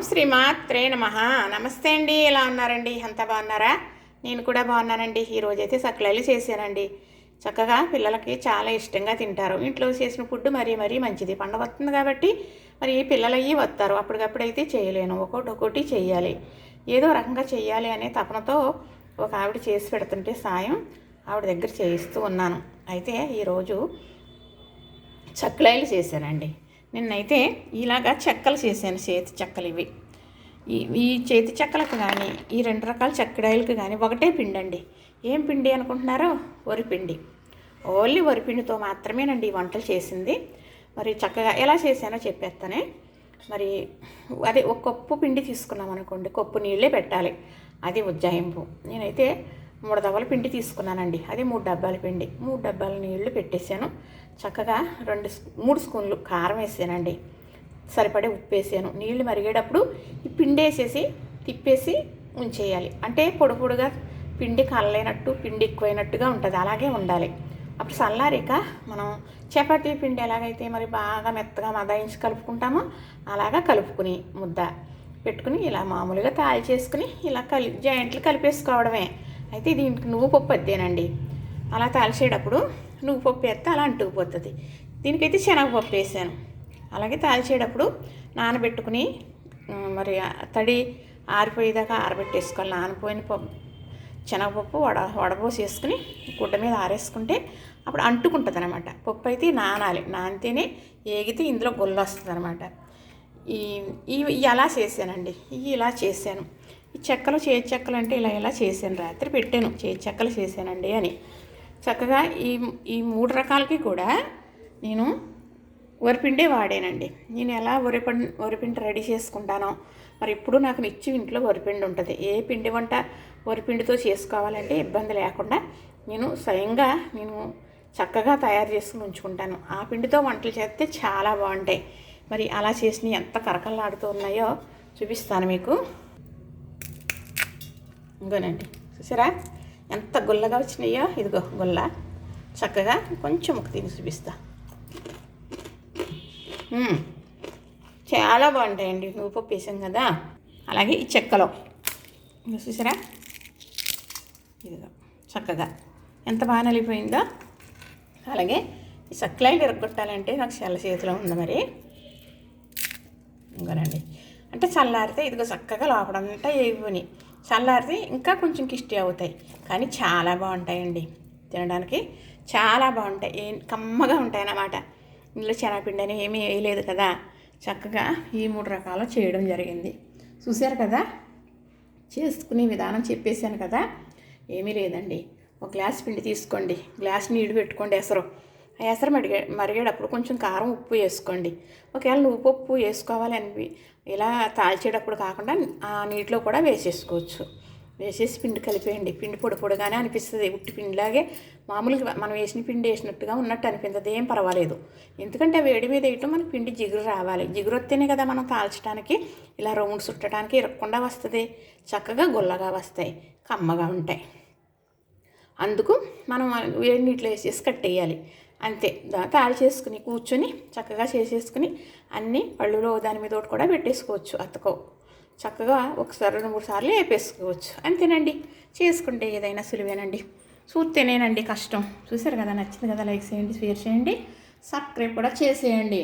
శ్రీమాత్రే నమః. నమస్తే అండి, ఎలా ఉన్నారండి? అంతా బాగున్నారా? నేను కూడా బాగున్నానండి. ఈరోజైతే సక్లైలు చేశానండి. చక్కగా పిల్లలకి చాలా ఇష్టంగా తింటారు. ఇంట్లో చేసిన ఫుడ్ మరీ మరీ మంచిది. పండగ వస్తుంది కాబట్టి మరి పిల్లలయ్యి వస్తారు. అప్పటికప్పుడైతే చేయలేను, ఒక్కొక్కటి చేయాలి, ఏదో రకంగా చేయాలి అనే తపనతో ఒక ఆవిడ చేసి పెడుతుంటే సాయం ఆవిడ దగ్గర చేయిస్తూ ఉన్నాను. అయితే ఈరోజు చక్లైలు చేశానండి. నిన్నైతే ఇలాగా చెక్కలు చేశాను, చేతి చెక్కలు ఇవి. ఈ చేతి చెక్కలకు కానీ ఈ రెండు రకాల చెక్కడాయిలకు కానీ ఒకటే పిండి అండి. ఏం పిండి అనుకుంటున్నారో? వరిపిండి. ఓన్లీ వరిపిండితో మాత్రమేనండి ఈ వంటలు చేసింది. మరి చక్కగా ఎలా చేశానో చెప్పేస్తానే. మరి అదే ఒక కప్పు పిండి తీసుకున్నాం అనుకోండి, కప్పు నీళ్ళే పెట్టాలి, అది ఉజ్జాయింపు. నేనైతే 3 దవ్వల పిండి తీసుకున్నానండి. అది 3 డబ్బాల పిండి, 3 డబ్బాల నీళ్లు పెట్టేశాను. చక్కగా 3 స్పూన్లు కారం వేసానండి. సరిపడే ఉప్పు వేసాను. నీళ్లు మరిగేటప్పుడు ఈ పిండి వేసేసి తిప్పేసి ఉంచేయాలి. అంటే పొడిగా పిండి కలలేనట్టు, పిండి ఎక్కువైనట్టుగా ఉంటుంది, అలాగే ఉండాలి. అప్పుడు చల్లారిక మనం చపాతీ పిండి ఎలాగైతే మరి బాగా మెత్తగా మదాయించి కలుపుకుంటామో అలాగా కలుపుకుని ముద్ద పెట్టుకుని ఇలా మామూలుగా తాళి చేసుకుని ఇలా జాయింట్లు కలిపేసుకోవడమే. అయితే దీనికి నువ్వు పప్పు అద్దేనండి. అలా తాల్చేటప్పుడు నువ్వు పప్పు వేస్తే అలా అంటుకుపోతుంది. దీనికైతే శనగపప్పు వేసాను. అలాగే తాల్చేటప్పుడు నానబెట్టుకుని మరి తడి ఆరిపోయేదాకా ఆరబెట్టేసుకోవాలి. నానిపోయిన పప్పు శనగపప్పు వడబోసేసుకుని గుడ్డ మీద ఆరేసుకుంటే అప్పుడు అంటుకుంటుంది అనమాట. పప్పు అయితే నానాలి, నానితేనే ఏగితే ఇందులో గొల్లు వస్తుంది అనమాట. ఇవి ఎలా చేశానండి, ఇవి ఇలా చేశాను. ఈ చెక్కలు చేతి చెక్కలు అంటే ఇలా చేశాను. రాత్రి పెట్టాను చేతి చెక్కలు చేశానండి అని. చక్కగా ఈ 3 రకాలకి కూడా నేను వరిపిండే వాడానండి. నేను ఎలా వరిపిండి రెడీ చేసుకుంటానో మరి ఇప్పుడు నాకు నిత్యం ఇంట్లో వరిపిండి ఉంటుంది. ఏ పిండి వంట వరిపిండితో చేసుకోవాలంటే ఇబ్బంది లేకుండా నేను స్వయంగా చక్కగా తయారు చేసుకుని ఉంచుకుంటాను. ఆ పిండితో వంటలు చేస్తే చాలా బాగుంటాయి. మరి అలా చేసినవి ఎంత కరకల్లాడుతూ ఉన్నాయో చూపిస్తాను మీకు. ఇంకోనండి, చూసారా ఎంత గుల్లగా వచ్చినాయో? ఇదిగో గుల్ల. చక్కగా కొంచెం ఒక తిని చూపిస్తా. చాలా బాగుంటాయండి, నువ్వు పప్పు వేసాం కదా. అలాగే ఈ చెక్కలో చూసారా, ఇదిగో చక్కగా ఎంత బాగా నలిగిపోయిందో. అలాగే ఈ చక్లాయిలు విరగొట్టాలంటే నాకు చల్ల చేతిలో ఉంది మరి. ఇంకోనండి, అంటే చల్లారితే ఇదిగో చక్కగా లోపడంతా వేగిపోయి, చల్లారితే ఇంకా కొంచెం కిష్టి అవుతాయి. కానీ చాలా బాగుంటాయండి, తినడానికి చాలా బాగుంటాయి, కమ్మగా ఉంటాయి అన్నమాట. ఇందులో శనగపిండి అని ఏమీ వేయలేదు కదా. చక్కగా ఈ 3 రకాలు చేయడం జరిగింది. చూశారు కదా, చేసుకునే విధానం చెప్పేశాను కదా. ఏమీ లేదండి, ఒక గ్లాస్ పిండి తీసుకోండి, గ్లాస్ నీళ్ళు పెట్టుకోండి. ఆ ఎసరు మరిగేటప్పుడు కొంచెం కారం ఉప్పు వేసుకోండి. ఒకవేళ నువ్వు పప్పు వేసుకోవాలి అని ఇలా తాల్చేటప్పుడు కాకుండా ఆ నీటిలో కూడా వేసేసుకోవచ్చు. వేసేసి పిండి కలిపేయండి. పిండి పొడిగానే అనిపిస్తుంది, ఉట్టి పిండిలాగే మామూలుగా మనం వేసిన పిండి వేసినట్టుగా ఉన్నట్టు అనిపించదు. ఏం పర్వాలేదు, ఎందుకంటే వేడి మీద వేయటం మనకి పిండి జిగురు రావాలి. జిగురు వస్తేనే కదా మనం తాల్చడానికి ఇలా రౌండ్ చుట్టడానికి ఇరగకుండా వస్తుంది. చక్కగా గుల్లగా వస్తాయి, కమ్మగా ఉంటాయి. అందుకు మనం వేడి నీటిలో వేసేసి కట్టేయాలి అంతే. తాళి చేసుకుని కూర్చొని చక్కగా చేసేసుకుని అన్నీ పళ్ళులో దాని మీద ఒకటి కూడా పెట్టేసుకోవచ్చు. అతకో చక్కగా ఒకసారి 2-3 సార్లు వేపేసుకోవచ్చు. అంతేనండి, చేసుకుంటే ఏదైనా సులువేనండి. చూస్తేనేనండి కష్టం. చూసారు కదా, నచ్చింది కదా, లైక్ చేయండి, షేర్ చేయండి, సబ్స్క్రైబ్ కూడా చేసేయండి.